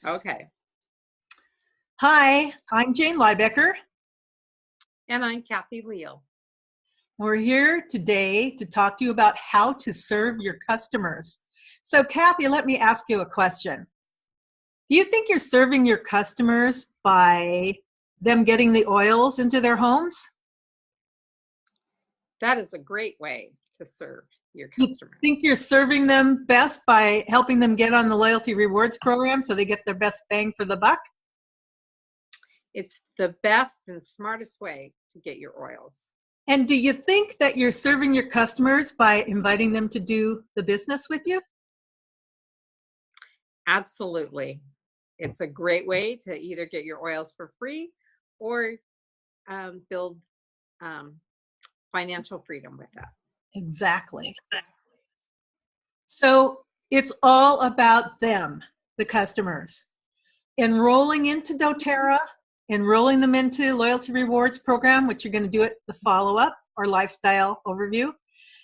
Okay. Hi, I'm Jane Liebecker. And I'm Kathy Leal. We're here today to talk to you about how to serve your customers. So, Kathy, let me ask you a question. Do you think you're serving your customers by them getting the oils into their homes? That is a great way to serve your You customers. think you're serving them best by helping them get on the loyalty rewards program so they get their best bang for the buck? It's the best and smartest way to get your oils. And do you think that you're serving your customers by inviting them to do the business with you? Absolutely. It's a great way to either get your oils for free or build financial freedom with that. Exactly. So it's all about them, the customers. Enrolling into doTERRA, enrolling them into Loyalty Rewards Program, which you're going to do at the follow-up or lifestyle overview,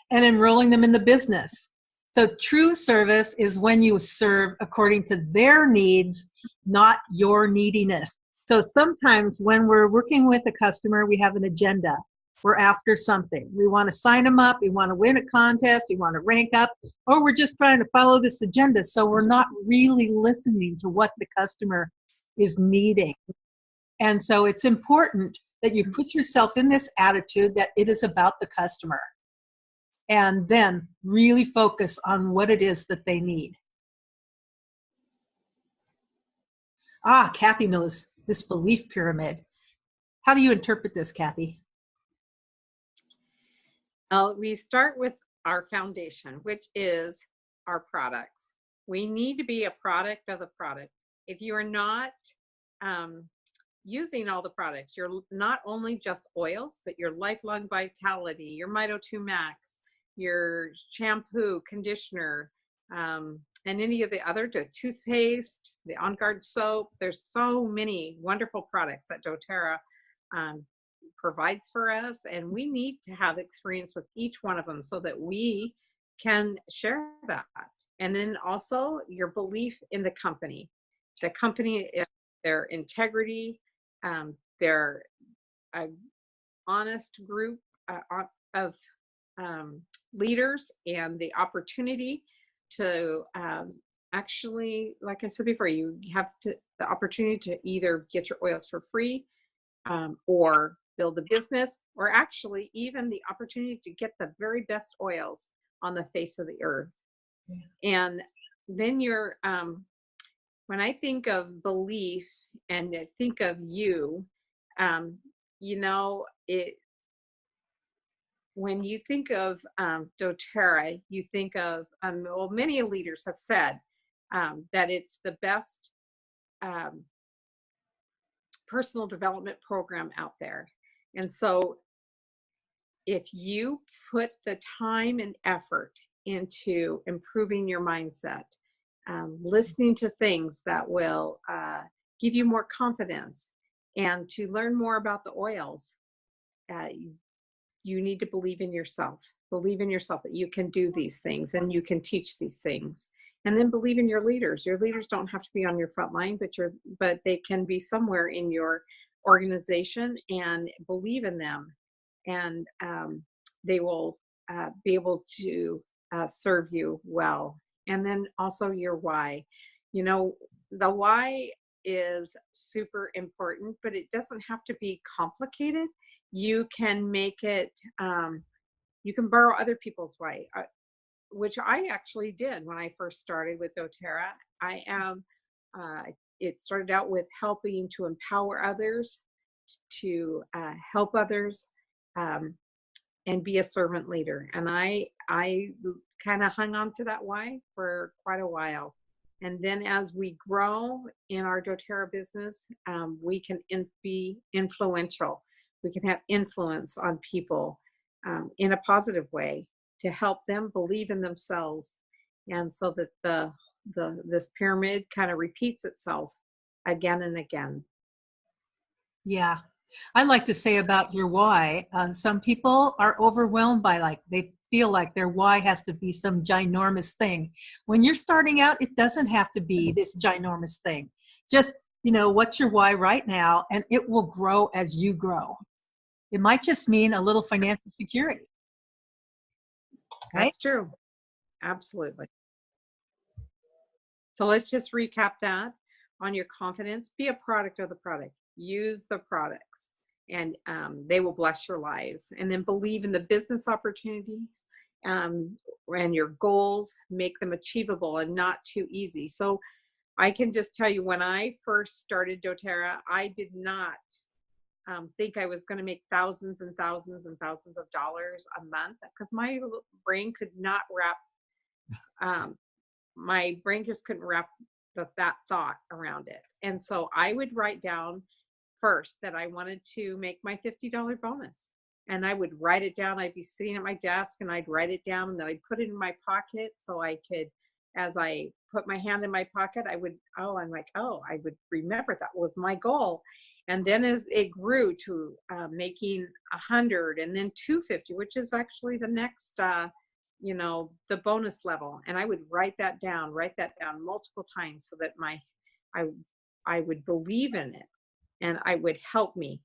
and enrolling them in the business. So true service is when you serve according to their needs, not your neediness. So sometimes when we're working with a customer, we have an agenda. We're after something. We want to sign them up. We want to win a contest. We want to rank up. Or we're just trying to follow this agenda. So we're not really listening to what the customer is needing. And so it's important that you put yourself in this attitude that it is about the customer. And then really focus on what it is that they need. Kathy knows this belief pyramid. How do you interpret this, Kathy? We start with our foundation, which is our products. We need to be a product of the product. If you are not using all the products, you're not only just oils, but your Lifelong Vitality, your Mito 2 Max, your shampoo, conditioner, and any of the other, the toothpaste, the On Guard soap. There's so many wonderful products that doTERRA provides for us, and we need to have experience with each one of them so that we can share that. And then also your belief in the company. The company, their integrity, they're an honest group of leaders, and the opportunity to actually, like I said before, you have the opportunity to either get your oils for free or build a business, or actually even the opportunity to get the very best oils on the face of the earth. Yeah. And then you're, when I think of belief and I think of you, when you think of doTERRA, you think of, well, many leaders have said that it's the best personal development program out there. And so if you put the time and effort into improving your mindset, listening to things that will give you more confidence, and to learn more about the oils, you need to believe in yourself. Believe in yourself that you can do these things and you can teach these things. And then believe in your leaders. Your leaders don't have to be on your front line, but they can be somewhere in your organization, and believe in them. And they will be able to serve you well. And then also your why. The why is super important, but it doesn't have to be complicated. You can make it, you can borrow other people's why, which I actually did when I first started with doTERRA. It started out with helping to empower others, to help others, and be a servant leader. And I kind of hung on to that why for quite a while. And then as we grow in our doTERRA business, we can be influential. We can have influence on people in a positive way to help them believe in themselves. And so that this pyramid kind of repeats itself again and again. Yeah. I like to say about your why, some people are overwhelmed by, like, they feel like their why has to be some ginormous thing. When you're starting out, it doesn't have to be this ginormous thing. Just, what's your why right now, and it will grow as you grow. It might just mean a little financial security. Okay? That's true. Absolutely. So let's just recap that. On your confidence, be a product of the product. Use the products, and they will bless your lives. And then believe in the business opportunities and your goals. Make them achievable and not too easy. So I can just tell you, when I first started doTERRA, I did not think I was going to make thousands and thousands and thousands of dollars a month, because my brain could not wrap my brain just couldn't wrap that thought around it. And so I would write down first that I wanted to make my $50 bonus. And I would write it down. I'd be sitting at my desk and I'd write it down, and then I'd put it in my pocket so I could, as I put my hand in my pocket, I would remember that was my goal. And then as it grew to making 100 and then 250, which is actually the next the bonus level. And I would write that down multiple times so that I would believe in it, and I would help me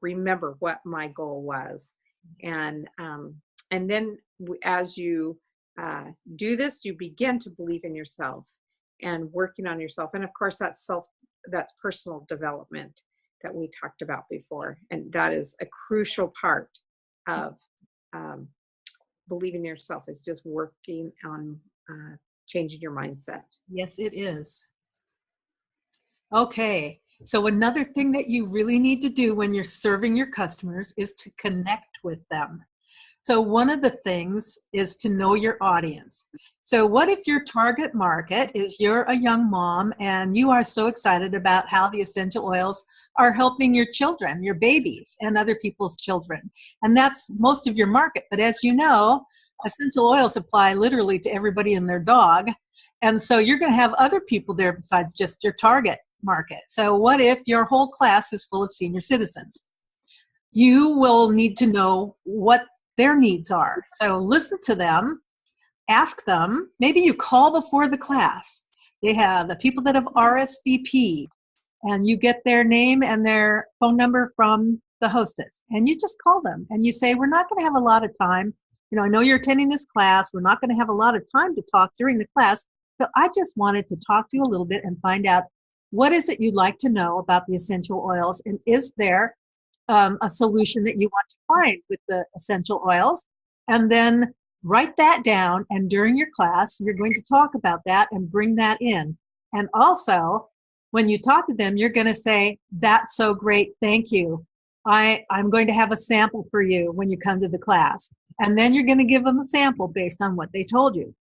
remember what my goal was. And then as you do this, you begin to believe in yourself and working on yourself. And of course, that's personal development that we talked about before. And that is a crucial part of believing in yourself, is just working on changing your mindset. Yes, it is. Okay. So another thing that you really need to do when you're serving your customers is to connect with them. So one of the things is to know your audience. So what if your target market is you're a young mom and you are so excited about how the essential oils are helping your children, your babies, and other people's children. And that's most of your market. But as you know, essential oils apply literally to everybody and their dog. And so you're going to have other people there besides just your target market. So what if your whole class is full of senior citizens? You will need to know what their needs are. So listen to them, ask them. Maybe you call before the class. They have the people that have RSVP'd, and you get their name and their phone number from the hostess, and you just call them and you say, we're not going to have a lot of time. I know you're attending this class. We're not going to have a lot of time to talk during the class. So I just wanted to talk to you a little bit and find out, what is it you'd like to know about the essential oils? And is there a solution that you want to find with the essential oils? And then write that down. And during your class, you're going to talk about that and bring that in. And also, when you talk to them, you're going to say, that's so great. Thank you. I'm going to have a sample for you when you come to the class. And then you're going to give them a sample based on what they told you.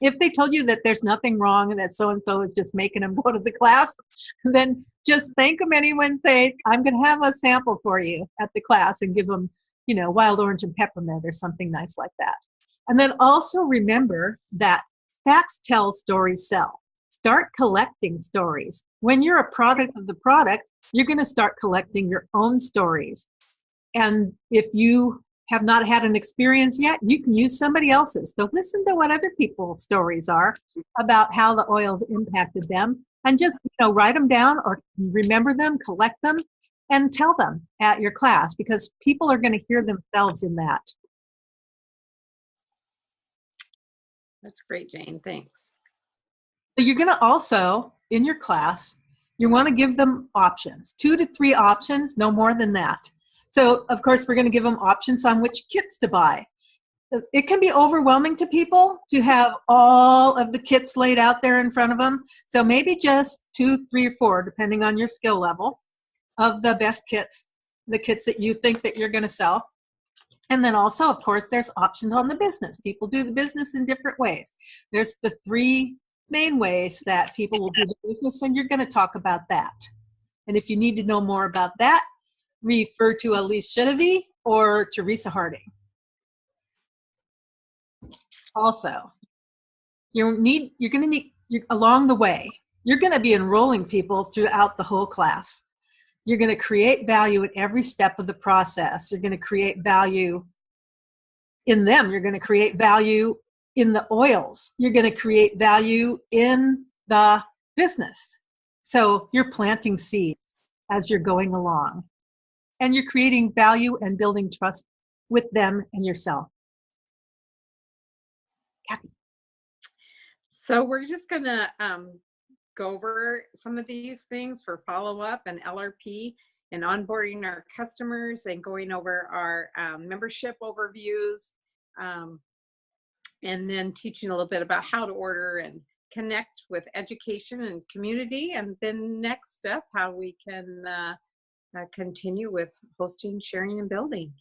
If they told you that there's nothing wrong and that so-and-so is just making them go to the class, then just thank them anyway and say, I'm going to have a sample for you at the class, and give them, wild orange and peppermint or something nice like that. And then also remember that facts tell, stories sell. Start collecting stories. When you're a product of the product, you're going to start collecting your own stories. And if you have not had an experience yet, you can use somebody else's. So listen to what other people's stories are about how the oils impacted them, and just write them down or remember them, collect them, and tell them at your class, because people are going to hear themselves in that. That's great, Jane. Thanks. So you're going to also, in your class, you want to give them options, 2 to 3 options, no more than that. So, of course, we're going to give them options on which kits to buy. It can be overwhelming to people to have all of the kits laid out there in front of them. So maybe just 2, 3, or 4, depending on your skill level, of the best kits, the kits that you think that you're going to sell. And then also, of course, there's options on the business. People do the business in different ways. There's the 3 main ways that people will do the business, and you're going to talk about that. And if you need to know more about that, refer to Elise Chedevy or Teresa Harding. Also, along the way, you're going to be enrolling people throughout the whole class. You're going to create value at every step of the process. You're going to create value in them. You're going to create value in the oils. You're going to create value in the business. So you're planting seeds as you're going along, and you're creating value and building trust with them and yourself. Kathy. So we're just gonna go over some of these things for follow-up and LRP and onboarding our customers and going over our membership overviews, and then teaching a little bit about how to order and connect with education and community. And then next step, how we can continue with hosting, sharing, and building.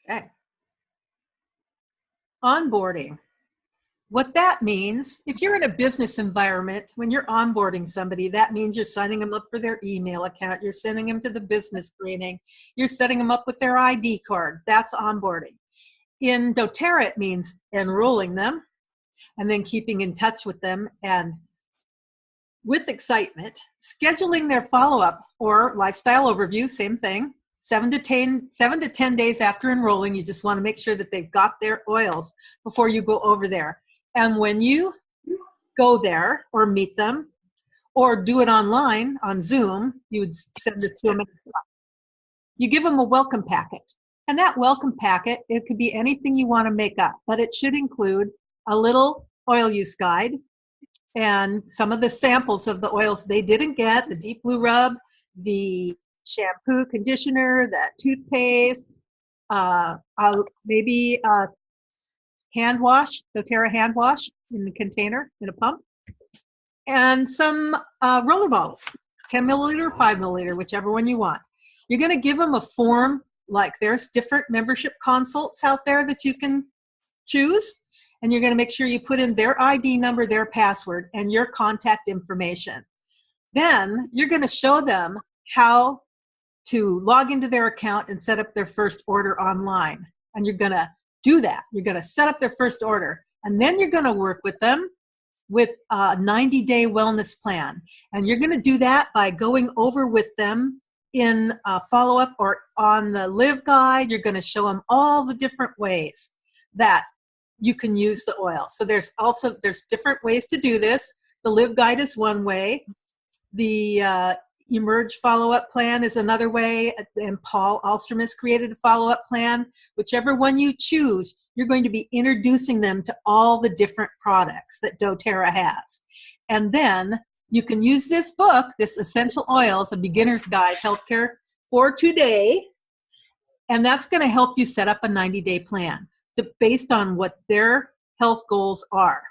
Okay. Onboarding. What that means, if you're in a business environment, when you're onboarding somebody, that means you're signing them up for their email account, you're sending them to the business training, you're setting them up with their ID card. That's onboarding. In doTERRA, it means enrolling them and then keeping in touch with them, and with excitement, scheduling their follow-up or lifestyle overview, same thing. 7 to 10 days after enrolling, you just want to make sure that they've got their oils before you go over there. And when you go there or meet them or do it online on Zoom, you would send this to them. You give them a welcome packet. And that welcome packet, it could be anything you want to make up, but it should include a little oil use guide and some of the samples of the oils they didn't get, the Deep Blue Rub, the shampoo, conditioner, that toothpaste, maybe a hand wash, doTERRA hand wash in the container, in a pump, and some roller bottles, 10 milliliter, 5 milliliter, whichever one you want. You're going to give them a form, like there's different membership consults out there that you can choose, and you're going to make sure you put in their ID number, their password, and your contact information. Then you're going to show them how to log into their account and set up their first order online. And you're going to do that. You're going to set up their first order. And then you're going to work with them with a 90-day wellness plan. And you're going to do that by going over with them in a follow-up or on the Live Guide. You're going to show them all the different ways that you can use the oil. So there's different ways to do this. The Live Guide is one way. The Emerge follow-up plan is another way, and Paul Alstrom has created a follow-up plan. Whichever one you choose, you're going to be introducing them to all the different products that doTERRA has. And then you can use this book, this Essential Oils, a Beginner's Guide, Healthcare for Today, and that's going to help you set up a 90-day plan based on what their health goals are.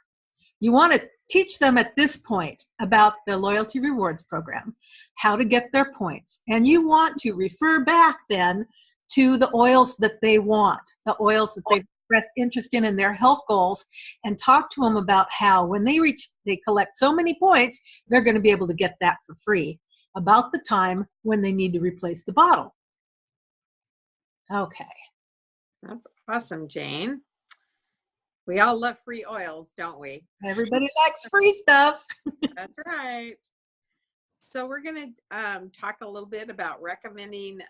You want to teach them at this point about the Loyalty Rewards program, how to get their points. And you want to refer back then to the oils that they want, the oils that they've expressed interest in their health goals, and talk to them about how when they collect so many points, they're going to be able to get that for free about the time when they need to replace the bottle. Okay. That's awesome, Jane. We all love free oils, don't we? Everybody likes free stuff. That's right. So we're going to talk a little bit about recommending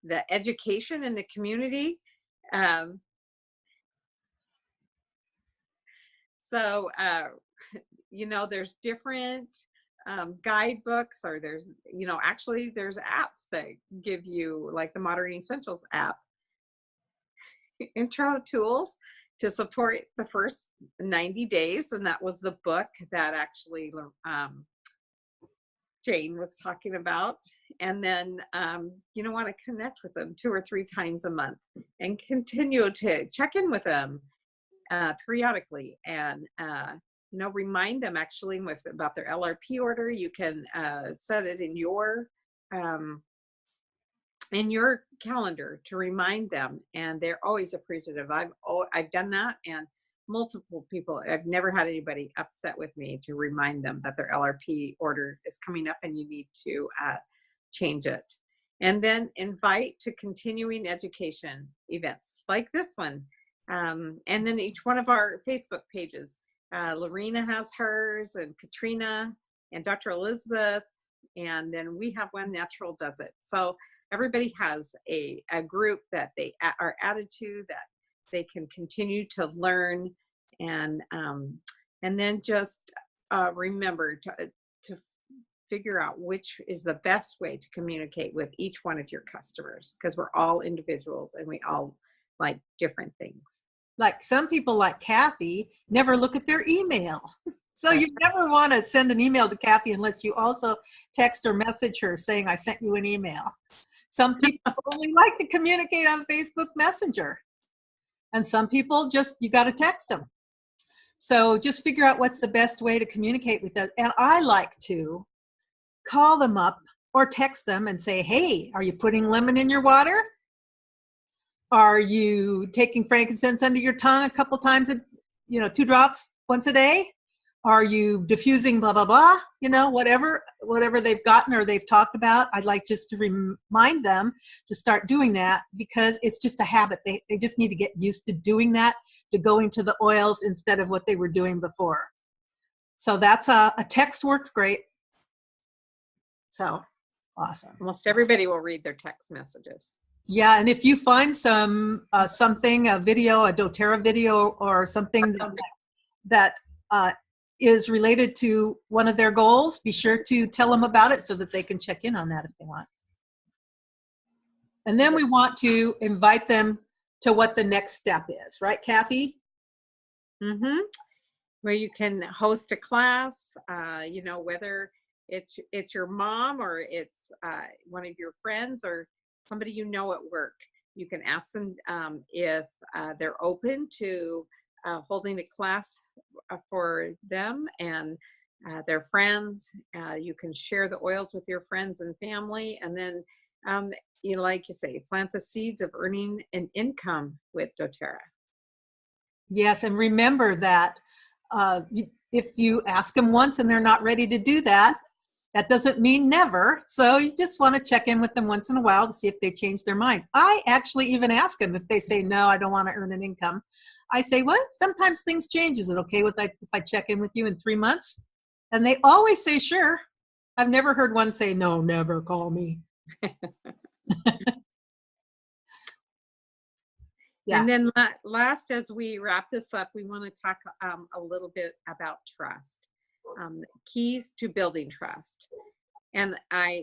the education in the community. There's different guidebooks, or there's apps that give you, like the Modern Essentials app, intro tools to support the first 90 days. And that was the book that actually Jane was talking about. And then want to connect with them 2 or 3 times a month and continue to check in with them periodically, and remind them actually about their LRP order. You can set it in your calendar to remind them, and they're always appreciative. I've done that, and multiple people. I've never had anybody upset with me to remind them that their LRP order is coming up and you need to change it. And then invite to continuing education events like this one, and then each one of our Facebook pages. Lorena has hers, and Katrina, and Dr. Elizabeth, and then we have one, Natural Does It. So everybody has a group that they are added to, that they can continue to learn, and then just remember to figure out which is the best way to communicate with each one of your customers, because we're all individuals and we all like different things. Like some people like Kathy never look at their email. So That's you never want to send an email to Kathy unless you also text or message her saying, I sent you an email. Some people only like to communicate on Facebook Messenger. And some people just, you got to text them. So just figure out what's the best way to communicate with them. And I like to call them up or text them and say, hey, are you putting lemon in your water? Are you taking frankincense under your tongue a couple times, 2 drops once a day? Are you diffusing blah, blah, blah? Whatever they've gotten or they've talked about, I'd like just to remind them to start doing that, because it's just a habit. They just need to get used to doing that, to going to the oils instead of what they were doing before. So that's a text works great. So awesome. Almost everybody will read their text messages. Yeah, and if you find something, a video, a doTERRA video or something that is related to one of their goals, be sure to tell them about it so that they can check in on that if they want. And then we want to invite them to what the next step is, right, Kathy? Mm-hmm. Where you can host a class, whether it's your mom or it's one of your friends or somebody you know at work. You can ask them if they're open to holding a class for them and their friends. You can share the oils with your friends and family, and then like you say, plant the seeds of earning an income with doTERRA. Yes, and remember that if you ask them once and they're not ready to do that, that doesn't mean never. So you just want to check in with them once in a while to see if they change their mind. I actually even ask them if they say, no, I don't want to earn an income. I say, well, sometimes things change. Is it okay if I check in with you in 3 months? And they always say, sure. I've never heard one say, no, never call me. Yeah. And then last, as we wrap this up, we want to talk a little bit about trust, keys to building trust. And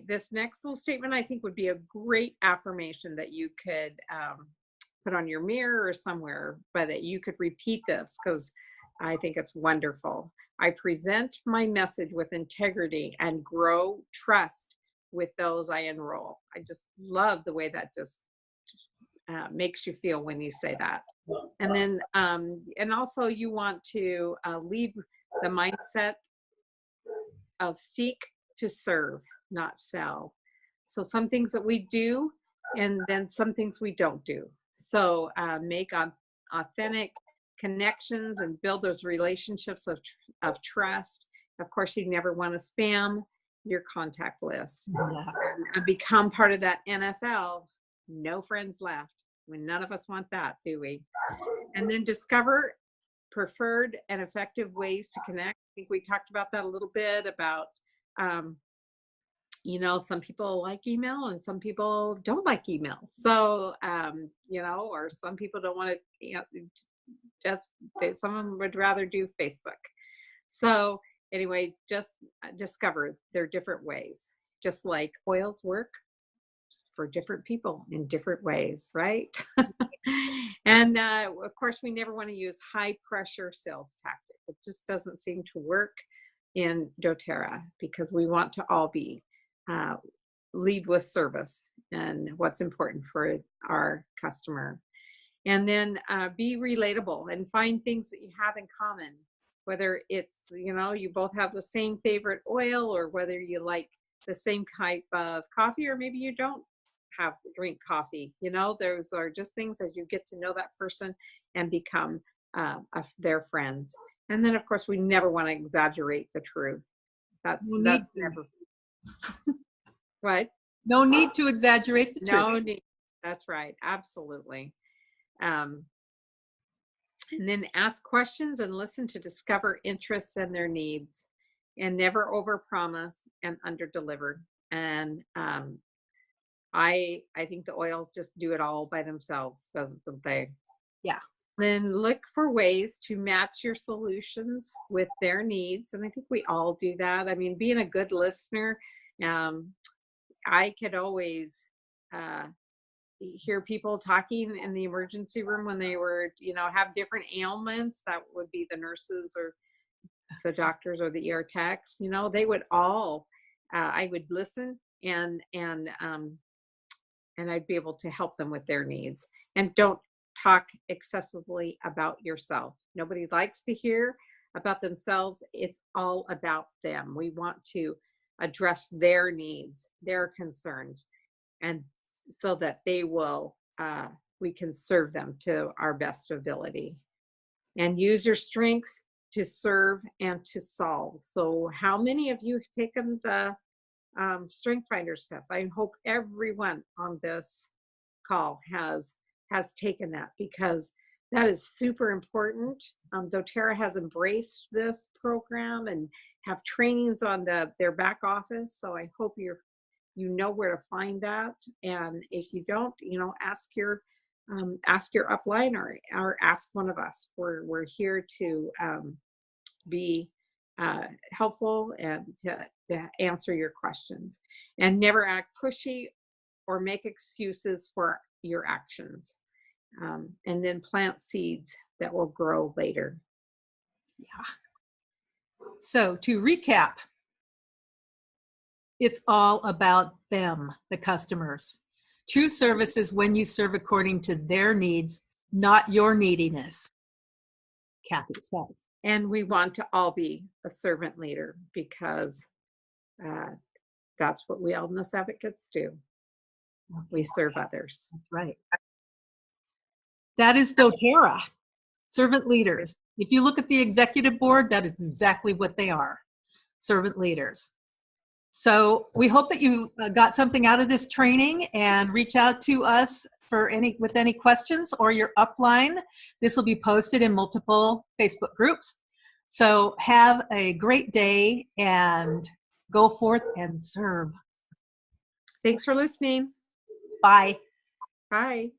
this next little statement, I think, would be a great affirmation that you could put on your mirror or somewhere, but that you could repeat this, because I think it's wonderful. I present my message with integrity and grow trust with those I enroll. I just love the way that just makes you feel when you say that. And then, and also you want to leave the mindset of seek to serve, not sell. So some things that we do, and then some things we don't do. So make authentic connections and build those relationships of trust. Of course, you never want to spam your contact list. Yeah. And become part of that NFL, no friends left. When none of us want that, do we? And then discover preferred and effective ways to connect. I think we talked about that a little bit about, some people like email and some people don't like email. So, or some people don't want to, someone would rather do Facebook. So anyway, just discover there are different ways, just like oils work for different people in different ways, right? And of course, we never want to use high pressure sales tactic. It just doesn't seem to work in doTERRA, because we want to all be lead with service and what's important for our customer. And then be relatable and find things that you have in common, whether it's, you both have the same favorite oil, or whether you like the same type of coffee, or maybe you don't drink coffee. Those are just things as you get to know that person and become their friends. And then of course, we never want to exaggerate the truth. That's never what? No need to exaggerate the truth. No need. That's right. Absolutely. And then ask questions and listen to discover interests and their needs, and never overpromise and underdeliver. And I think the oils just do it all by themselves, don't they? Yeah. Then look for ways to match your solutions with their needs. And I think we all do that. I mean, being a good listener, um, I could always uh, hear people talking in the emergency room when they were, have different ailments. That would be the nurses or the doctors or the ER techs. They would all. I would listen and I'd be able to help them with their needs. And don't talk excessively about yourself. Nobody likes to hear about themselves. It's all about them. We want to address their needs, their concerns, and so that we can serve them to our best ability. And use your strengths to serve and to solve. So, how many of you have taken the Strength Finders test? I hope everyone on this call has taken that, because that is super important. doTERRA has embraced this program and have trainings on their back office. So I hope you know where to find that. And if you don't, ask your upline or ask one of us. We're here to be helpful and to answer your questions. And never act pushy or make excuses for your actions. And then plant seeds that will grow later. Yeah. So to recap, it's all about them, the customers. True service is when you serve according to their needs, not your neediness, Kathy says. And we want to all be a servant leader, because that's what we wellness advocates do. We serve others. That's right. That is doTERRA, servant leaders. If you look at the executive board, that is exactly what they are, servant leaders. So we hope that you got something out of this training, and reach out to us with any questions, or your upline. This will be posted in multiple Facebook groups. So have a great day and go forth and serve. Thanks for listening. Bye. Bye.